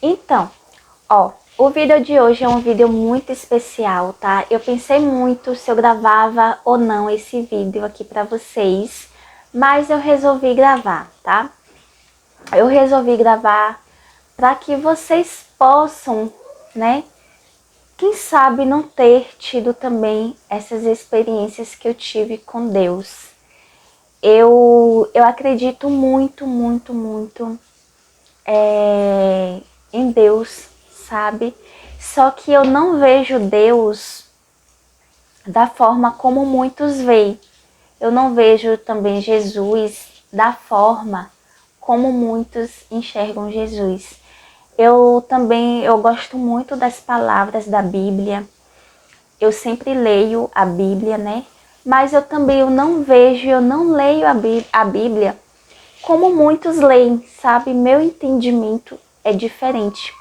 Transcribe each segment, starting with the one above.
Então, ó, o vídeo de hoje é um vídeo muito especial, tá? Eu pensei muito se eu gravava ou não esse vídeo aqui pra vocês, mas eu resolvi gravar, tá? Eu resolvi gravar para que vocês possam, né? Quem sabe não ter tido também essas experiências que eu tive com Deus. Eu acredito muito em Deus, sabe? Só que eu não vejo Deus da forma como muitos veem. Eu não vejo também Jesus da forma como muitos enxergam Jesus. Eu gosto muito das palavras da Bíblia. Eu sempre leio a Bíblia, né? Mas eu não vejo, eu não leio a Bíblia como muitos leem, sabe? Meu entendimento é diferente.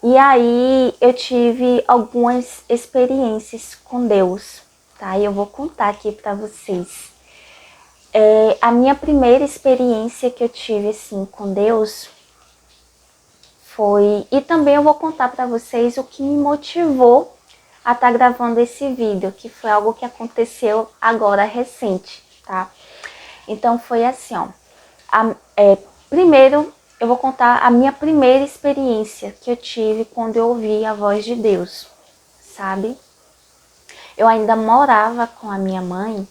E aí eu tive algumas experiências com Deus, tá? E eu vou contar aqui para vocês. A minha primeira experiência que eu tive assim com Deus foi, e também eu vou contar para vocês o que me motivou a estar gravando esse vídeo, que foi algo que aconteceu agora recente, tá? Então foi assim, ó. Primeiro eu vou contar a minha primeira experiência que eu tive quando eu ouvi a voz de Deus, sabe? Eu ainda morava com a minha mãe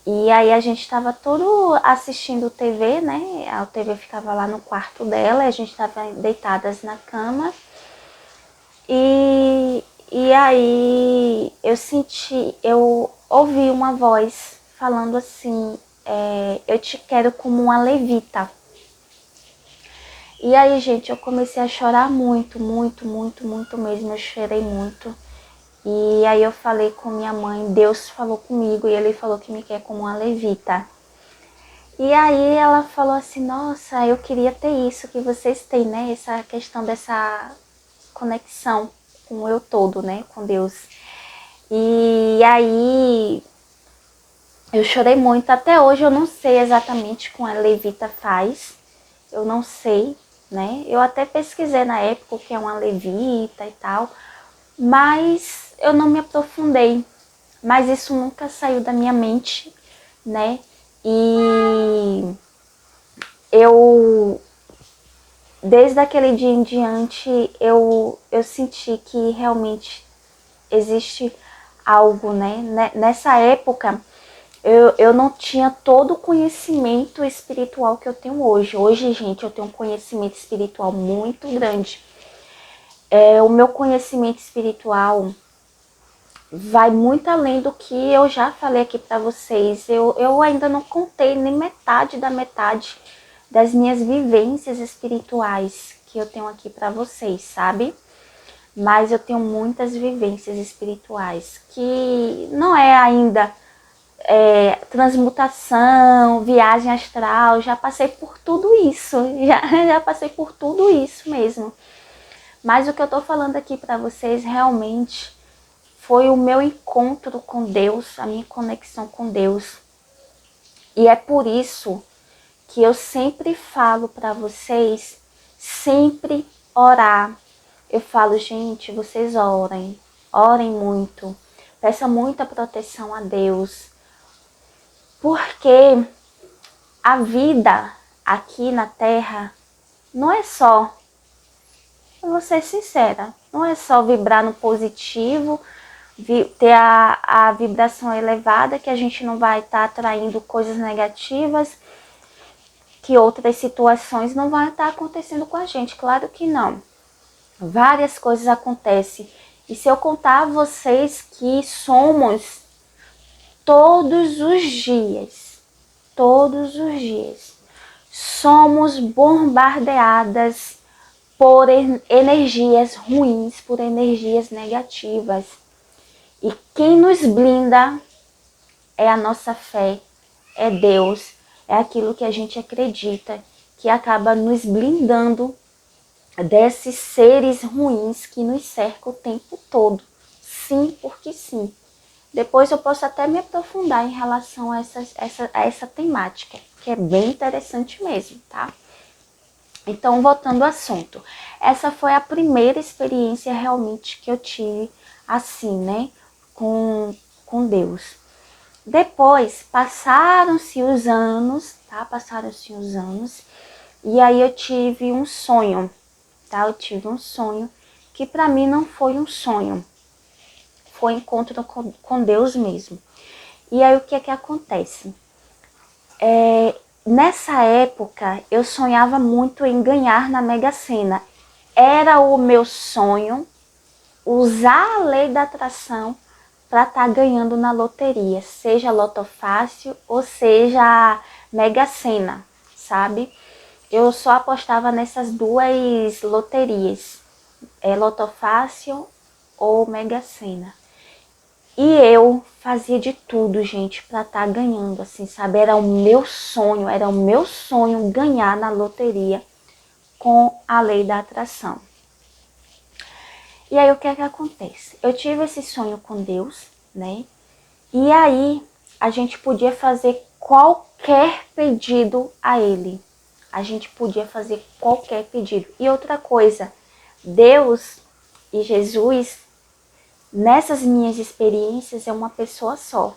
e aí a gente estava todo assistindo TV, né? A TV ficava lá no quarto dela, a gente estava deitadas na cama e aí eu ouvi uma voz falando assim, eu te quero como uma levita. E aí, gente, eu comecei a chorar muito mesmo, eu chorei muito. E aí eu falei com minha mãe, Deus falou comigo e ele falou que me quer como uma levita. E aí ela falou assim, nossa, eu queria ter isso que vocês têm, né? Essa questão dessa conexão com o eu todo, né? Com Deus. E aí eu chorei muito. Até hoje eu não sei exatamente como a levita faz. Eu não sei, né? Eu até pesquisei na época o que é uma levita e tal, mas eu não me aprofundei. Mas isso nunca saiu da minha mente, né? E eu, desde aquele dia em diante, eu senti que realmente existe algo, né? Nessa época, eu não tinha todo o conhecimento espiritual que eu tenho hoje. Hoje, gente, eu tenho um conhecimento espiritual muito grande. O meu conhecimento espiritual vai muito além do que eu já falei aqui para vocês. Eu ainda não contei nem metade da metade das minhas vivências espirituais que eu tenho aqui para vocês, sabe? Mas eu tenho muitas vivências espirituais que não é ainda transmutação, viagem astral, já passei por tudo isso, já passei por tudo isso mesmo. Mas o que eu tô falando aqui para vocês realmente foi o meu encontro com Deus, a minha conexão com Deus. E é por isso que eu sempre falo para vocês, sempre orar. Eu falo, gente, vocês orem, orem muito, peça muita proteção a Deus, porque a vida aqui na Terra não é só, eu vou ser sincera, não é só vibrar no positivo, ter a vibração elevada, que a gente não vai estar atraindo coisas negativas, que outras situações não vão estar acontecendo com a gente, claro que não. Várias coisas acontecem. E se eu contar a vocês que somos todos os dias, somos bombardeadas por energias ruins, por energias negativas. E quem nos blinda é a nossa fé, é Deus, é aquilo que a gente acredita, que acaba nos blindando desses seres ruins que nos cercam o tempo todo. Sim, porque sim. Depois eu posso até me aprofundar em relação a essa temática, que é bem interessante mesmo, tá? Então, voltando ao assunto, essa foi a primeira experiência realmente que eu tive assim, né, com Deus. Depois, passaram-se os anos, tá? Passaram-se os anos, e aí eu tive um sonho, tá? Eu tive um sonho que para mim não foi um sonho, foi um encontro com Deus mesmo. E aí o que é que acontece? Nessa época, eu sonhava muito em ganhar na Mega Sena. Era o meu sonho usar a lei da atração para estar ganhando na loteria, seja Loto Fácil ou seja Mega Sena, sabe? Eu só apostava nessas duas loterias, Loto Fácil ou Mega Sena. E eu fazia de tudo, gente, para estar ganhando, assim, sabe? Era o meu sonho ganhar na loteria com a lei da atração. E aí o que é que acontece? Eu tive esse sonho com Deus, né? E aí a gente podia fazer qualquer pedido a Ele. A gente podia fazer qualquer pedido. E outra coisa, Deus e Jesus, nessas minhas experiências, é uma pessoa só.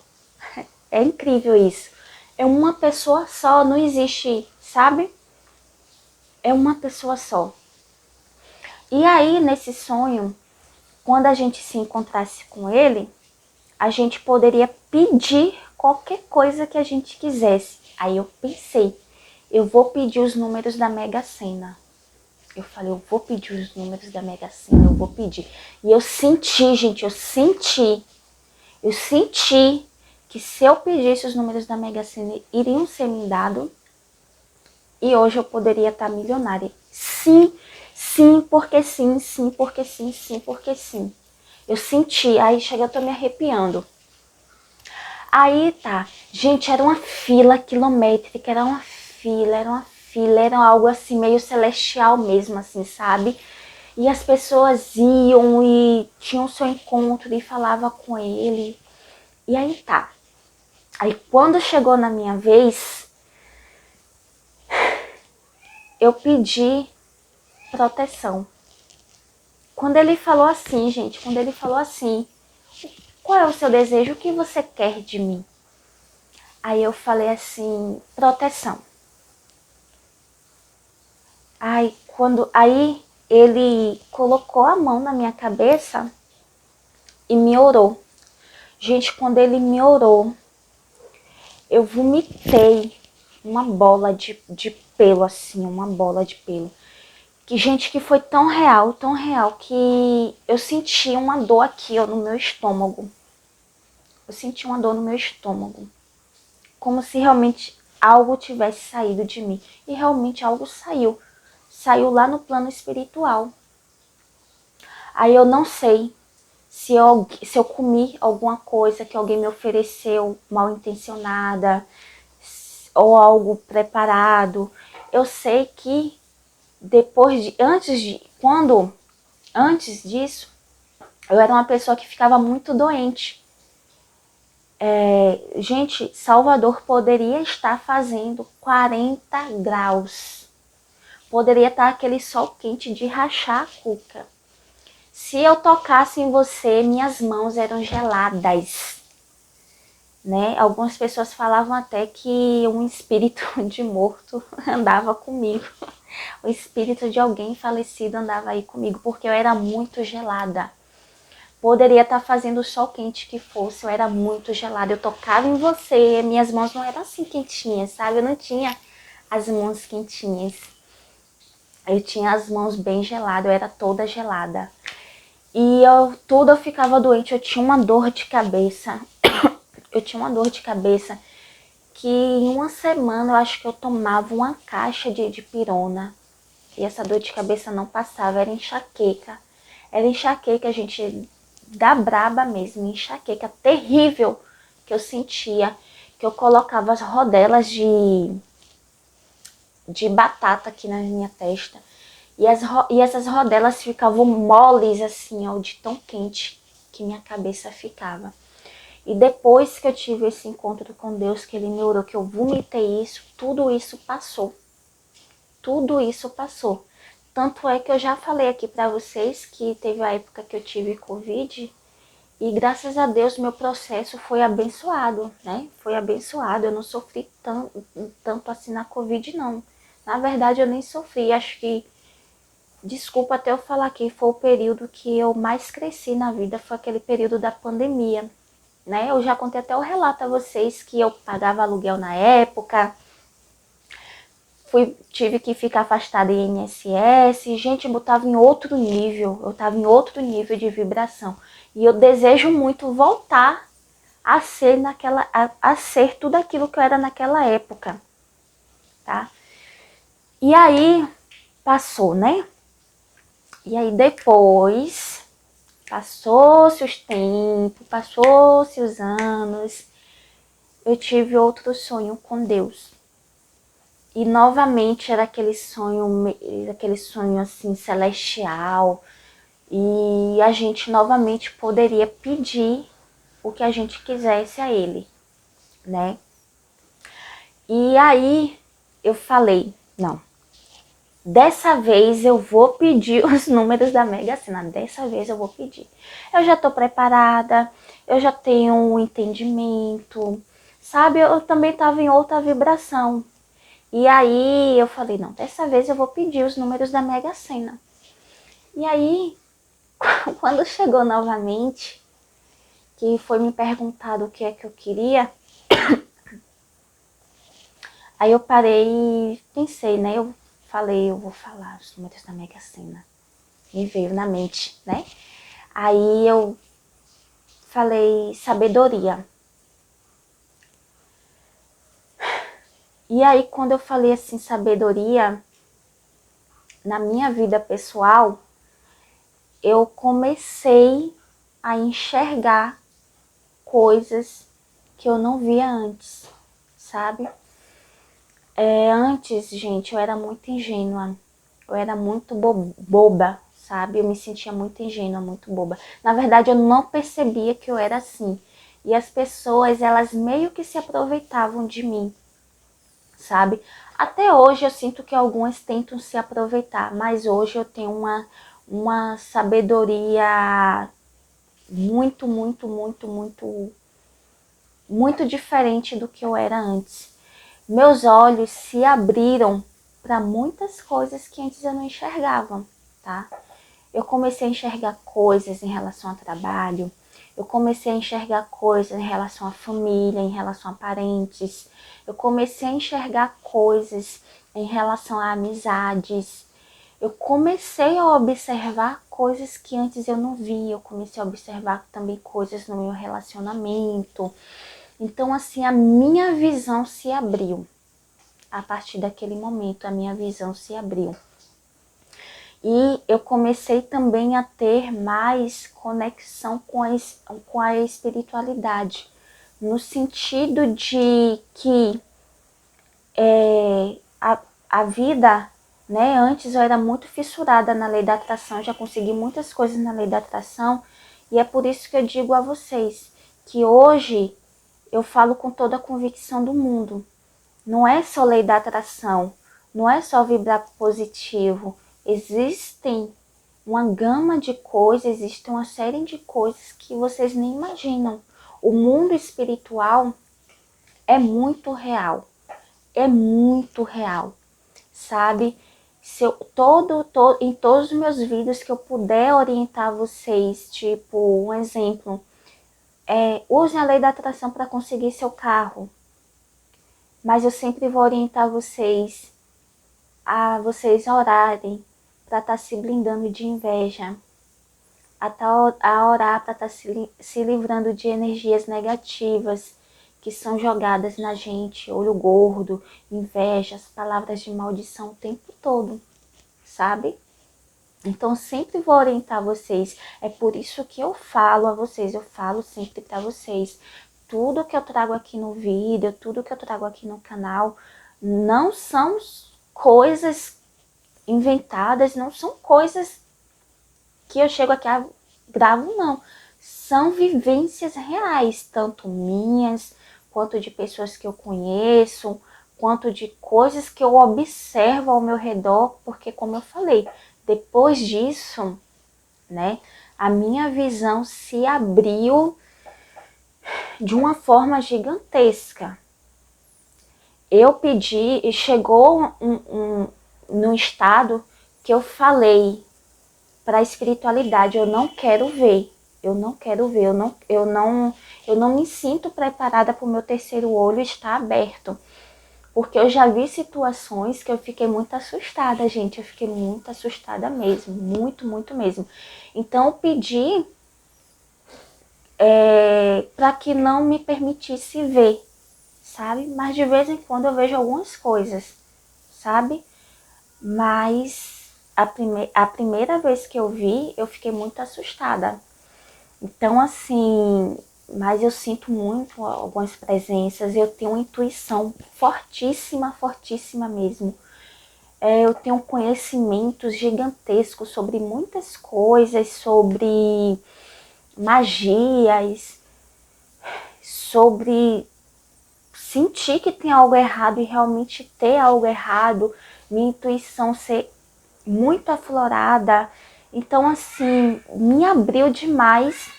É incrível isso. É uma pessoa só, não existe, sabe? É uma pessoa só. E aí, nesse sonho, quando a gente se encontrasse com ele, a gente poderia pedir qualquer coisa que a gente quisesse. Aí eu pensei, eu vou pedir os números da Mega Sena. Eu falei, eu vou pedir os números da Mega Sena, eu vou pedir. E eu senti, gente, eu senti que se eu pedisse os números da Mega Sena, iriam ser me dados e hoje eu poderia estar milionária. Sim, sim, porque sim, sim, porque sim, sim, porque sim. Eu senti, aí chega, eu tô me arrepiando. Aí tá, gente, era uma fila quilométrica, era algo assim meio celestial mesmo, assim, sabe? E as pessoas iam e tinham seu encontro e falava com ele. E aí tá. Aí quando chegou na minha vez, eu pedi proteção. Quando ele falou assim, gente, qual é o seu desejo? O que você quer de mim? Aí eu falei assim, proteção. Aí ele colocou a mão na minha cabeça e me orou. Gente, quando ele me orou, eu vomitei uma bola de pelo, assim, uma bola de pelo. Que, gente, que foi tão real, que eu senti uma dor aqui, ó, no meu estômago. Eu senti uma dor no meu estômago. Como se realmente algo tivesse saído de mim. E realmente algo saiu. Saiu lá no plano espiritual. Aí eu não sei se eu comi alguma coisa que alguém me ofereceu mal intencionada ou algo preparado. Eu sei que antes disso, eu era uma pessoa que ficava muito doente. Gente, Salvador poderia estar fazendo 40 graus. Poderia estar aquele sol quente de rachar a cuca. Se eu tocasse em você, minhas mãos eram geladas, né? Algumas pessoas falavam até que um espírito de morto andava comigo. O espírito de alguém falecido andava aí comigo, porque eu era muito gelada. Poderia estar fazendo o sol quente que fosse, eu era muito gelada. Eu tocava em você, minhas mãos não eram assim quentinhas, sabe? Eu não tinha as mãos quentinhas. Eu tinha as mãos bem geladas, eu era toda gelada. E eu ficava doente, eu tinha uma dor de cabeça. Eu tinha uma dor de cabeça que em uma semana eu acho que eu tomava uma caixa de pirona. E essa dor de cabeça não passava, era enxaqueca. Era enxaqueca, gente, da braba mesmo, enxaqueca terrível que eu sentia. Que eu colocava as rodelas de batata aqui na minha testa. E essas rodelas ficavam moles assim, ó, de tão quente que minha cabeça ficava. E depois que eu tive esse encontro com Deus, que ele me orou, que eu vomitei isso, tudo isso passou. tudo isso passou. Tanto é que eu já falei aqui para vocês que teve a época que eu tive Covid e graças a Deus meu processo foi abençoado, né? Foi abençoado, eu não sofri tanto assim na Covid, não. Na verdade, eu nem sofri, acho que, desculpa até eu falar aqui, foi o período que eu mais cresci na vida, foi aquele período da pandemia, né? Eu já contei até o relato a vocês que eu pagava aluguel na época, tive que ficar afastada em INSS, gente, eu estava em outro nível, eu estava em outro nível de vibração. E eu desejo muito voltar a ser a ser tudo aquilo que eu era naquela época, tá? E aí passou, né? E aí depois passou-se os tempos, passou-se os anos, eu tive outro sonho com Deus. E novamente era aquele sonho assim celestial. E a gente novamente poderia pedir o que a gente quisesse a ele, né? E aí eu falei, não, dessa vez eu vou pedir os números da Mega Sena, dessa vez eu vou pedir. Eu já tô preparada, eu já tenho um entendimento, sabe? Eu também tava em outra vibração. E aí eu falei, não, dessa vez eu vou pedir os números da Mega Sena. E aí, quando chegou novamente, que foi me perguntado o que é que eu queria, aí eu parei e pensei, né? Eu falei, eu vou falar os números da Mega Sena. Me veio na mente, né? Aí eu falei sabedoria. E aí quando eu falei assim sabedoria, na minha vida pessoal, eu comecei a enxergar coisas que eu não via antes, sabe? Antes, gente, eu era muito ingênua, eu era muito boba, sabe? Eu me sentia muito ingênua, muito boba. Na verdade, eu não percebia que eu era assim. E as pessoas, elas meio que se aproveitavam de mim, sabe? Até hoje eu sinto que algumas tentam se aproveitar, mas hoje eu tenho uma sabedoria muito, muito, muito, muito, muito diferente do que eu era antes. Meus olhos se abriram para muitas coisas que antes eu não enxergava, tá? Eu comecei a enxergar coisas em relação ao trabalho, eu comecei a enxergar coisas em relação à família, em relação a parentes, eu comecei a enxergar coisas em relação a amizades, eu comecei a observar coisas que antes eu não via, eu comecei a observar também coisas no meu relacionamento. Então, assim, a minha visão se abriu. A partir daquele momento, a minha visão se abriu. E eu comecei também a ter mais conexão com a espiritualidade, no sentido de que a vida, né, antes eu era muito fissurada na lei da atração, já consegui muitas coisas na lei da atração, e é por isso que eu digo a vocês que hoje eu falo com toda a convicção do mundo. Não é só lei da atração, não é só vibrar positivo. Existem uma gama de coisas, existe uma série de coisas que vocês nem imaginam. O mundo espiritual é muito real, sabe? Se eu, em todos os meus vídeos que eu puder orientar vocês, tipo, um exemplo, use a lei da atração para conseguir seu carro. Mas eu sempre vou orientar vocês a vocês orarem para estar se blindando de inveja, a orar para estar se livrando de energias negativas que são jogadas na gente, olho gordo, invejas, palavras de maldição o tempo todo, sabe? Então, sempre vou orientar vocês. É por isso que eu falo a vocês, eu falo sempre para vocês. Tudo que eu trago aqui no vídeo, tudo que eu trago aqui no canal, não são coisas inventadas, não são coisas que eu chego aqui a gravo, não. São vivências reais, tanto minhas, quanto de pessoas que eu conheço, quanto de coisas que eu observo ao meu redor, porque como eu falei, depois disso, né, a minha visão se abriu de uma forma gigantesca. Eu pedi e chegou num estado que eu falei para a espiritualidade, eu não quero ver, eu não quero ver, eu não me sinto preparada para o meu terceiro olho estar aberto. Porque eu já vi situações que eu fiquei muito assustada, gente. Eu fiquei muito assustada mesmo. Muito, muito mesmo. Então eu pedi para que não me permitisse ver, sabe? Mas de vez em quando eu vejo algumas coisas, sabe? Mas a primeira vez que eu vi, eu fiquei muito assustada. Então, assim, mas eu sinto muito algumas presenças, eu tenho uma intuição fortíssima, fortíssima mesmo. Eu tenho conhecimentos gigantescos sobre muitas coisas, sobre magias, sobre sentir que tem algo errado e realmente ter algo errado, minha intuição ser muito aflorada. Então, assim, me abriu demais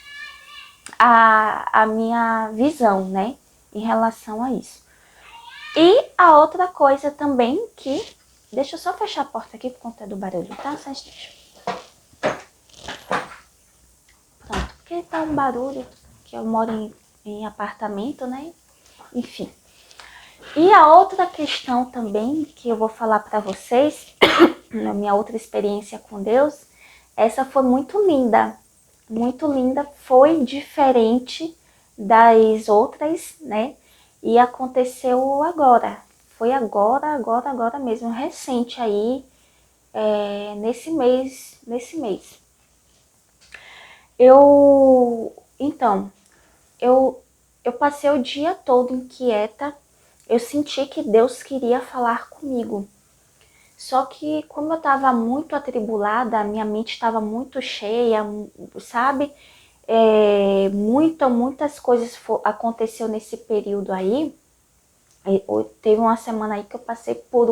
a minha visão, né, em relação a isso. E a outra coisa também que... Deixa eu só fechar a porta aqui por conta do barulho, tá? Só um instante. Pronto, porque tá um barulho, que eu moro em apartamento, né? Enfim. E a outra questão também que eu vou falar para vocês, na minha outra experiência com Deus, essa foi muito linda. Muito linda, foi diferente das outras, né? E aconteceu agora. Foi agora mesmo, recente aí, nesse mês. Então, eu passei o dia todo inquieta, eu senti que Deus queria falar comigo. Só que como eu estava muito atribulada, a minha mente estava muito cheia, sabe? Muitas coisas aconteceu nesse período aí. Teve uma semana aí que eu passei por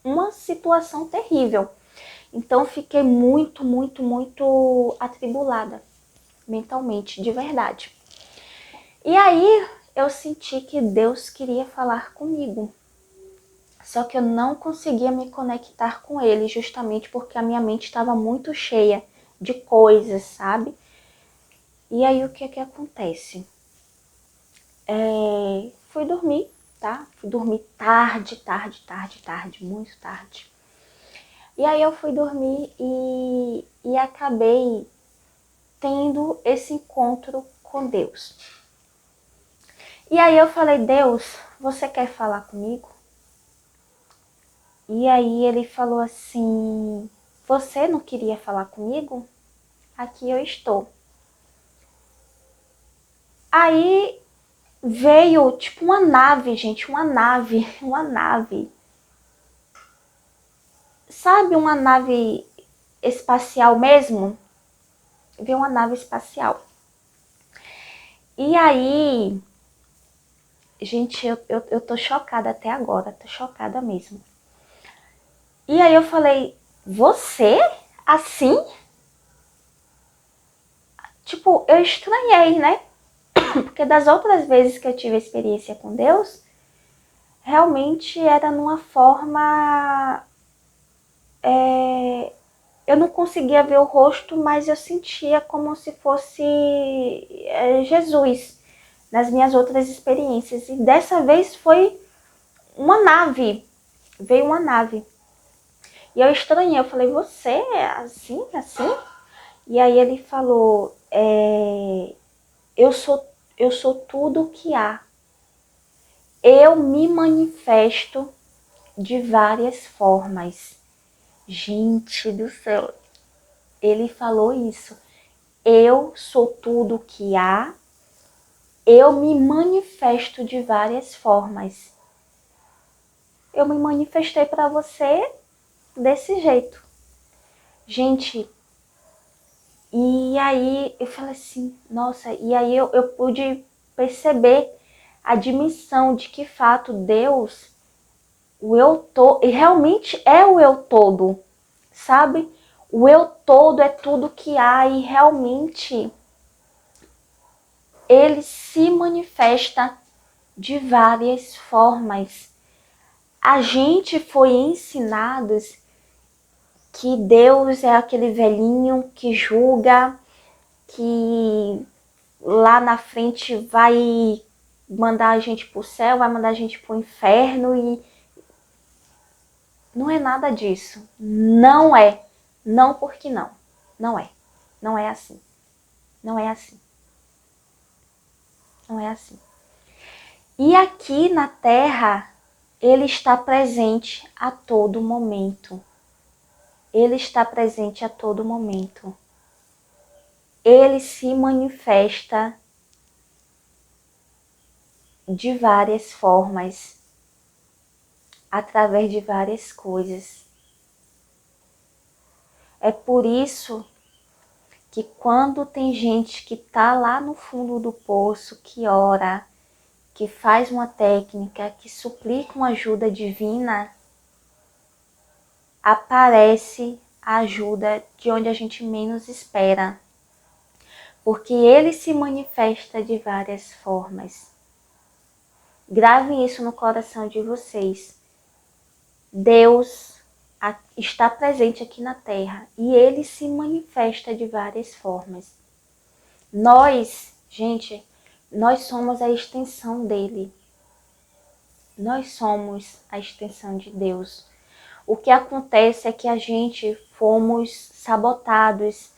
uma situação terrível. Então fiquei muito atribulada mentalmente, de verdade. E aí eu senti que Deus queria falar comigo. Só que eu não conseguia me conectar com ele, justamente porque a minha mente estava muito cheia de coisas, sabe? E aí o que acontece? Fui dormir, tá? Fui dormir tarde, muito tarde. E aí eu fui dormir e acabei tendo esse encontro com Deus. E aí eu falei, Deus, você quer falar comigo? E aí ele falou assim, você não queria falar comigo? Aqui eu estou. Aí veio tipo uma nave, gente, uma nave. Sabe uma nave espacial mesmo? Veio uma nave espacial. E aí, gente, eu tô chocada até agora, tô chocada mesmo. E aí eu falei, você? Assim? Tipo, eu estranhei, né? Porque das outras vezes que eu tive experiência com Deus, realmente era numa forma... eu não conseguia ver o rosto, mas eu sentia como se fosse Jesus nas minhas outras experiências. E dessa vez foi uma nave, veio uma nave. E eu estranhei, eu falei, você é assim? E aí ele falou, eu sou tudo o que há. Eu me manifesto de várias formas. Gente do céu, ele falou isso. Eu sou tudo o que há. Eu me manifesto de várias formas. Eu me manifestei para você desse jeito. Gente, e aí eu falei assim, nossa, e aí eu pude perceber a dimensão de que fato Deus O eu todo, e realmente é o eu todo, sabe? O eu todo é tudo que há e realmente ele se manifesta de várias formas. A gente foi ensinados que Deus é aquele velhinho que julga, que lá na frente vai mandar a gente pro céu, vai mandar a gente pro inferno, e não é nada disso. Não é. Não, porque não. Não é. Não é assim. Não é assim. Não é assim. E aqui na Terra, ele está presente a todo momento. Ele está presente a todo momento. Ele se manifesta de várias formas, através de várias coisas. É por isso que quando tem gente que está lá no fundo do poço, que ora, que faz uma técnica, que suplica uma ajuda divina, aparece a ajuda de onde a gente menos espera. Porque ele se manifesta de várias formas. Gravem isso no coração de vocês. Deus está presente aqui na Terra e ele se manifesta de várias formas. Nós, gente, nós somos a extensão dele. Nós somos a extensão de Deus. O que acontece é que a gente somos sabotados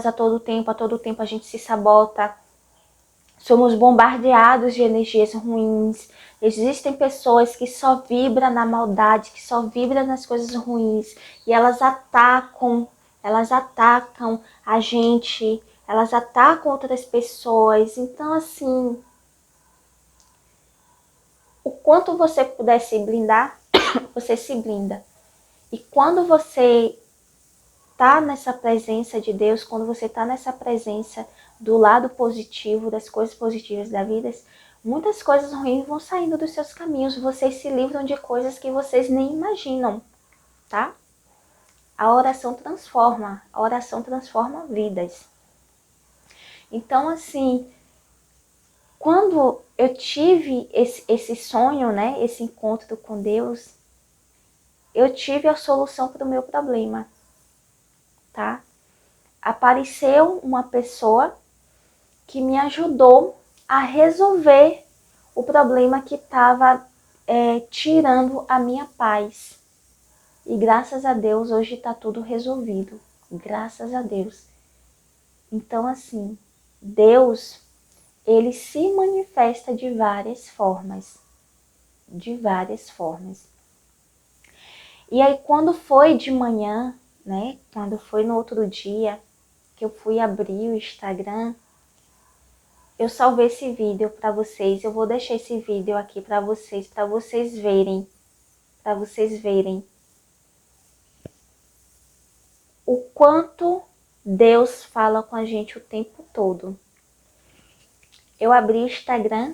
a todo tempo a gente se sabota. Somos bombardeados de energias ruins. Existem pessoas que só vibram na maldade, que só vibram nas coisas ruins. E elas atacam a gente, elas atacam outras pessoas. Então, assim, o quanto você puder se blindar, você se blinda. E quando você tá nessa presença de Deus, quando você tá nessa presença do lado positivo, das coisas positivas da vida, muitas coisas ruins vão saindo dos seus caminhos, vocês se livram de coisas que vocês nem imaginam, tá? A oração transforma vidas. Então, assim, quando eu tive esse sonho, né, esse encontro com Deus, eu tive a solução para o meu problema, tá? Apareceu uma pessoa que me ajudou a resolver o problema que estava tirando a minha paz. E graças a Deus hoje está tudo resolvido. Graças a Deus. Então, assim, Deus, ele se manifesta de várias formas. De várias formas. E aí, quando foi de manhã, né? Quando foi no outro dia, que eu fui abrir o Instagram, eu salvei esse vídeo para vocês. Eu vou deixar esse vídeo aqui para vocês verem. Para vocês verem o quanto Deus fala com a gente o tempo todo. Eu abri o Instagram,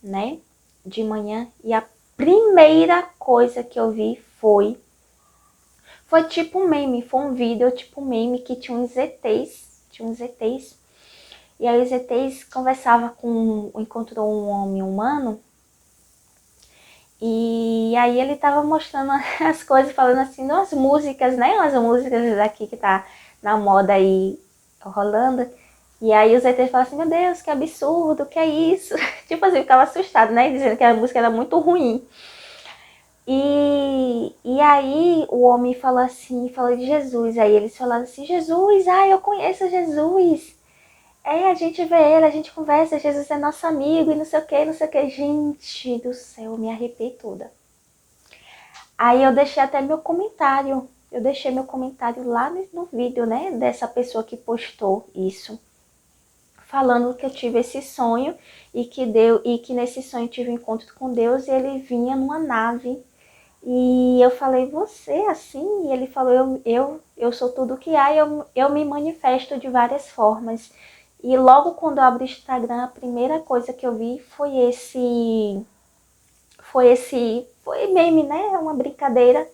né, de manhã, e a primeira coisa que eu vi foi tipo um meme, foi um vídeo tipo um meme que tinha uns ETs, e aí os ETs encontrou um homem humano, e aí ele tava mostrando as coisas, falando assim, as músicas, né, as músicas daqui que tá na moda aí rolando. E aí os ETs falaram assim, meu Deus, que absurdo, que é isso? Tipo assim, ficava assustado, né, dizendo que a música era muito ruim. E aí o homem falou de Jesus, aí eles falaram assim, Jesus, eu conheço Jesus. A gente vê ele, a gente conversa, Jesus é nosso amigo e não sei o que, não sei o que. Gente do céu, eu me arrepiei toda. Aí eu deixei até meu comentário, lá no vídeo, né, dessa pessoa que postou isso, falando que eu tive esse sonho e que nesse sonho eu tive um encontro com Deus e ele vinha numa nave. E eu falei, você assim? E ele falou, eu sou tudo que há e eu me manifesto de várias formas. E logo quando eu abri o Instagram, a primeira coisa que eu vi foi foi meme, né? É uma brincadeira,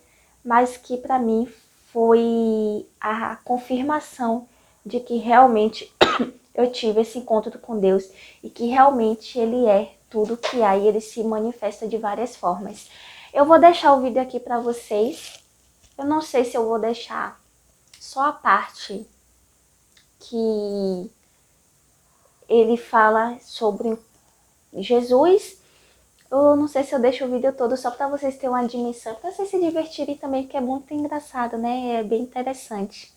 mas que para mim foi a confirmação de que realmente eu tive esse encontro com Deus e que realmente Ele é tudo que há e Ele se manifesta de várias formas. Eu vou deixar o vídeo aqui para vocês. Eu não sei se eu vou deixar só a parte que ele fala sobre Jesus. Eu não sei se eu deixo o vídeo todo só para vocês terem uma dimensão, para vocês se divertirem também, porque é muito engraçado, né? É bem interessante.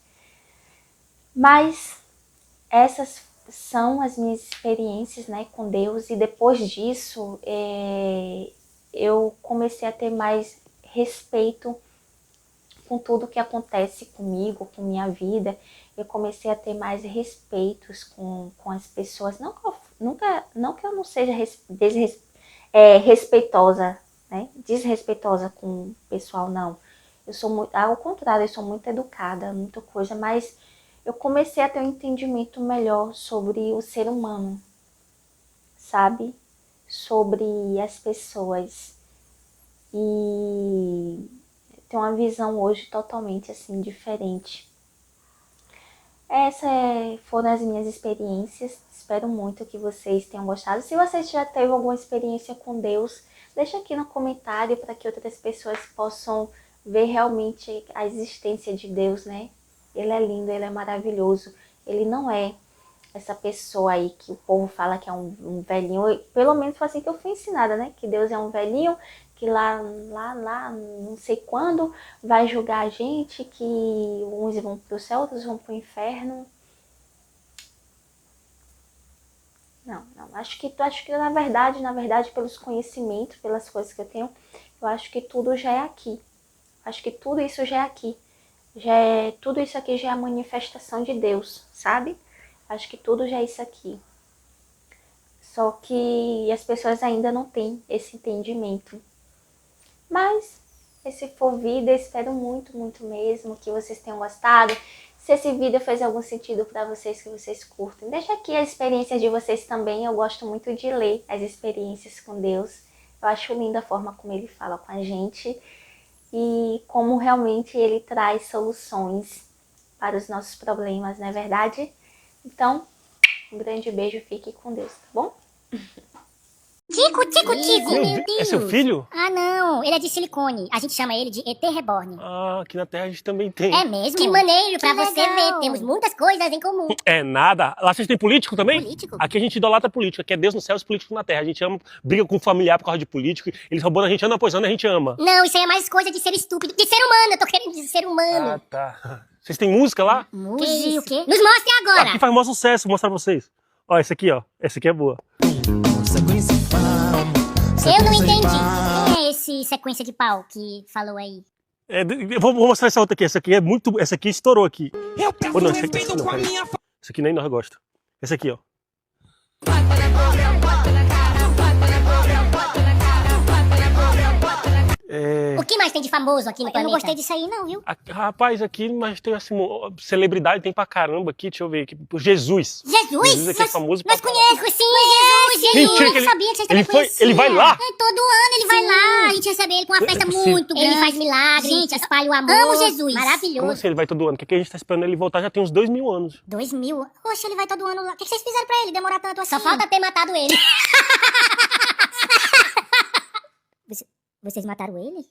Mas essas são as minhas experiências, né, com Deus, e depois disso eu comecei a ter mais respeito com tudo que acontece comigo, com minha vida. Eu comecei a ter mais respeitos com as pessoas. Não que eu não seja respeitosa, né? Desrespeitosa com o pessoal, não. Eu sou muito, ao contrário, eu sou muito educada, muita coisa, mas eu comecei a ter um entendimento melhor sobre o ser humano, sabe? Sobre as pessoas. E tenho uma visão hoje totalmente assim diferente. Essas foram as minhas experiências. Espero muito que vocês tenham gostado. Se vocês já teve alguma experiência com Deus, deixa aqui no comentário para que outras pessoas possam ver realmente a existência de Deus, né? Ele é lindo, ele é maravilhoso. Ele não é essa pessoa aí que o povo fala que é um velhinho. Pelo menos foi assim que eu fui ensinada, né? Que Deus é um velhinho, que lá, não sei quando, vai julgar a gente, que uns vão pro céu, outros vão pro inferno. Não, acho que na verdade, pelos conhecimentos, pelas coisas que eu tenho, eu acho que tudo já é aqui. Acho que tudo isso já é aqui. Tudo isso aqui já é a manifestação de Deus, sabe? Acho que tudo já é isso aqui. Só que as pessoas ainda não têm esse entendimento. Mas, esse for vídeo, eu espero muito, muito mesmo que vocês tenham gostado. Se esse vídeo fez algum sentido para vocês, que vocês curtem, deixa aqui as experiências de vocês também. Eu gosto muito de ler as experiências com Deus. Eu acho linda a forma como Ele fala com a gente e como realmente Ele traz soluções para os nossos problemas, não é verdade? Então, um grande beijo, fique com Deus, tá bom? Tico, Tico, Tico! Meu Deus! É seu filho? Ah, não, ele é de silicone. A gente chama ele de ET Reborn. Ah, aqui na Terra a gente também tem. É mesmo? Que maneiro, pra você ver. Temos muitas coisas em comum. É nada. Lá vocês têm político também? Político? Aqui a gente idolatra político. Aqui é Deus no céu e os políticos na Terra. A gente ama, briga com o familiar por causa de político. Eles roubando a gente, ano após ano, a gente ama. Não, isso aí é mais coisa de ser estúpido. De ser humano, eu tô querendo dizer ser humano. Ah, tá. Vocês têm música lá? Música? O quê? Nos mostre agora! Aqui faz maior sucesso, vou mostrar pra vocês. Ó, esse aqui, ó. Essa aqui é boa. Eu não entendi. Quem é esse sequência de pau que falou aí? Eu vou mostrar essa outra aqui. Essa aqui é muito. Essa aqui estourou aqui. Ou não, essa aqui não, peraí. Essa aqui nem nós gosta. Essa aqui, ó. O que mais tem de famoso aqui no planeta? Eu não gostei disso aí não, viu? Rapaz, aqui, mas tem assim, celebridade tem pra caramba aqui, deixa eu ver aqui. Jesus! Jesus? Jesus aqui é famoso Nós pra conhecemos, sim, Jesus! Mentira, Eu sabia que vocês também conheciam. Ele vai lá? Todo ano ele vai lá, a gente recebe ele com uma festa muito grande. Ele faz milagres, gente, espalha o amor. Amo Jesus! Maravilhoso! Como assim ele vai todo ano? Porque a gente tá esperando ele voltar já tem uns 2000 anos. 2000? Poxa, ele vai todo ano lá. O que vocês fizeram pra ele demorar tanto assim? Só falta ter matado ele. Vocês mataram ele?